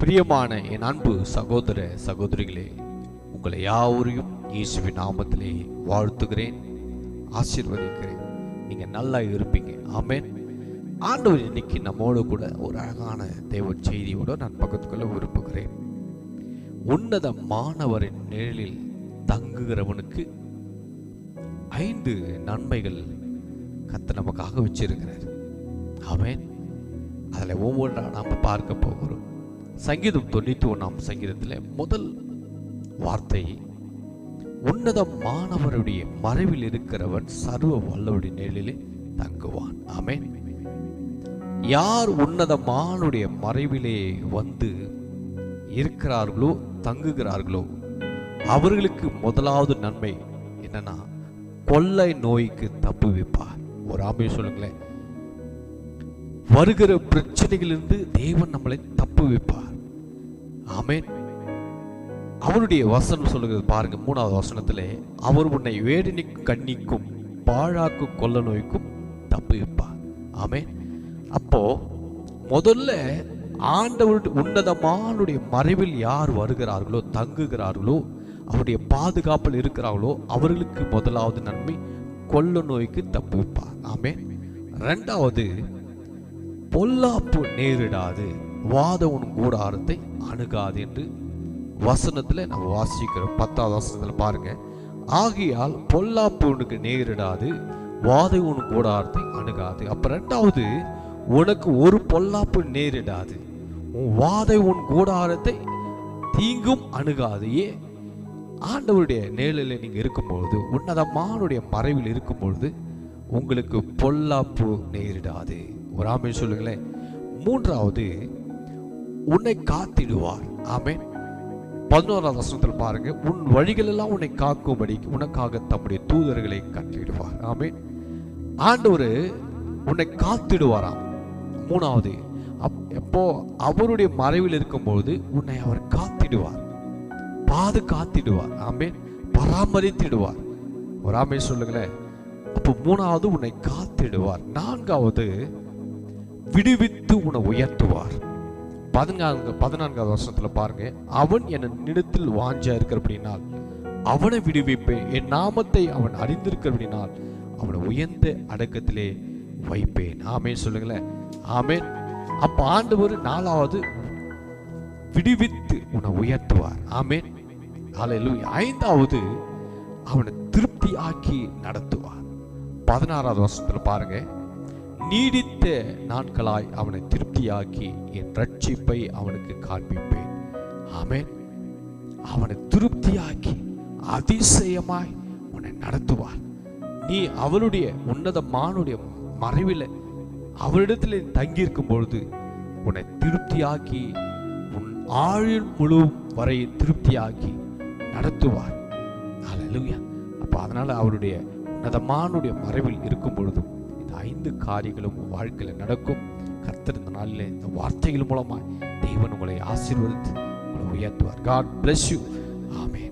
பிரியமான என் அன்பு சகோதர சகோதரிகளே, உங்களை யாவரையும் இயேசுவின் நாமத்திலே வாழ்த்துகிறேன், ஆசீர்வதிக்கிறேன். நீங்க நல்லா இருப்பீங்க. ஆமென். ஆண்டவர் இன்னைக்கு நம்மோடு கூட ஒரு அழகான தேவ செய்தியோடு நான் பக்கத்துக்குள்ள விரும்புகிறேன். உன்னத மாணவரின் நிழலில் தங்குகிறவனுக்கு 5 நன்மைகள் கர்த்தர் நமக்காக வச்சிருக்கிறார். ஆமென். அதில் ஒவ்வொன்றா நாம் பார்க்க போகிறோம். சங்கீதம் 91 சங்கீதத்தில் முதல் வார்த்தை, உன்னத மாணவருடைய மறைவில் இருக்கிறவன் சர்வ வல்லவருடைய நிழலிலே தங்குவான். ஆமென். யார் உன்னதமானுடைய மறைவிலே வந்து இருக்கிறார்களோ தங்குகிறார்களோ அவர்களுக்கு முதலாவது நன்மை என்னன்னா, கொள்ளை நோய்க்கு தப்புவிப்பார். ஒரு ஆமென் சொல்லுங்களேன். வருகிற பிரச்சனைகளிலிருந்து தேவன் நம்மளை தப்புவிப்பார். ஆமென். அவருடைய வசனம் சொல்லுகிறது பாருங்க, 3வது வசனத்திலே, அவர் உன்னை வேடனிக்கும் கண்ணிக்கும் பாழாக்கும் கொள்ள நோய்க்கும் தப்புவிப்பார். ஆமென். அப்போ முதல்ல ஆண்டவருடைய உன்னதமானுடைய மறைவில் யார் வருகிறார்களோ தங்குகிறார்களோ அவருடைய பாதுகாப்பில் இருக்கிறார்களோ அவர்களுக்கு முதலாவது நன்மை கொள்ள நோய்க்கு தப்புவிப்பார். ஆமென். 2வது, பொல்லாப்பு நேரிடாது, வாத உன் கூடாரத்தை அணுகாது என்று வசனத்தில் நம்ம வாசிக்கிறோம். 10வது வசனத்தில் பாருங்க, ஆகையால் பொல்லாப்பு உனக்கு நேரிடாது, வாதை உன் கூடாரத்தை அணுகாது. அப்ப 2வது, உனக்கு ஒரு பொல்லாப்பு நேரிடாது, உன் வாதை உன் கூடாரத்தை தீங்கும் அணுகாது. ஏன்? ஆண்டவருடைய நிழலில் நீங்க இருக்கும்பொழுது, உன்னதமானுடைய மறைவில் இருக்கும்பொழுது உங்களுக்கு பொல்லாப்பு நேரிடாது. ஒரு ஆமென் சொல்லுங்களேன். 3வது, உன்னை காத்திடுவார். ஆமென். 11வது வசனத்தில் பாருங்க, உன் வழிகள் எல்லாம் உன்னை காக்கும்படி உனக்காக தம்முடைய தூதர்களை கட்டிடுவார். ஆமென். ஆண்டவர் உன்னை காத்திடுவாராம். 3வது, எப்போ அவருடைய மறைவில் இருக்கும்போது உன்னை அவர் காத்திடுவார், பாதுகாத்திடுவார். ஆமென். பராமரித்திடுவார். ஒரு ஆமென் சொல்லுங்களேன். அப்போ 3வது உன்னை காத்திடுவார். 4வது, விடுவித்து உன்னை உயர்த்துவார். 14வது வருஷத்துல பாருங்க, அவன் என் நிலத்தில் வாஞ்சா இருக்கிறபடினால் அவனை விடுவிப்பேன், என் நாமத்தை அவன் அறிந்திருக்கிறபடினால் அவனை உயர்ந்த அடக்கத்திலே வைப்பேன். ஆமென் சொல்லுங்களேன். ஆமென். அப்ப ஆண்டவர் 4வது விடுவித்து உன்னை உயர்த்துவார். ஆமென். ஹல்லேலூயா. 5வது, அவனை திருப்தி ஆக்கி நடத்துவார். 16வது வருஷத்துல பாருங்க, நீடித்த நாட்களாய் அவனை திருப்தியாக்கி என் ரட்சிப்பை அவனுக்கு காண்பிப்பேன். ஆமென். அவனை திருப்தியாக்கி அதிசயமாய் உன்னை நடத்துவார். நீ அவருடைய உன்னதமானுடைய மறைவில் அவரிடத்தில் தங்கியிருக்கும் பொழுது உன்னை திருப்தியாக்கி உன் ஆயுள் முழு வரை திருப்தியாக்கி நடத்துவார். ஹல்லேலூயா. அப்ப அதனால அவருடைய உன்னதமானுடைய மறைவில் இருக்கும் பொழுதும் 5 காரியங்களும் வாழ்க்கையில நடக்கும். கர்த்தர் இந்த நாளில் இந்த வார்த்தைகள் மூலமாய் தேவன் உங்களை ஆசீர்வதித்து உங்களை உயர்த்துவார். God bless you. ஆமென்.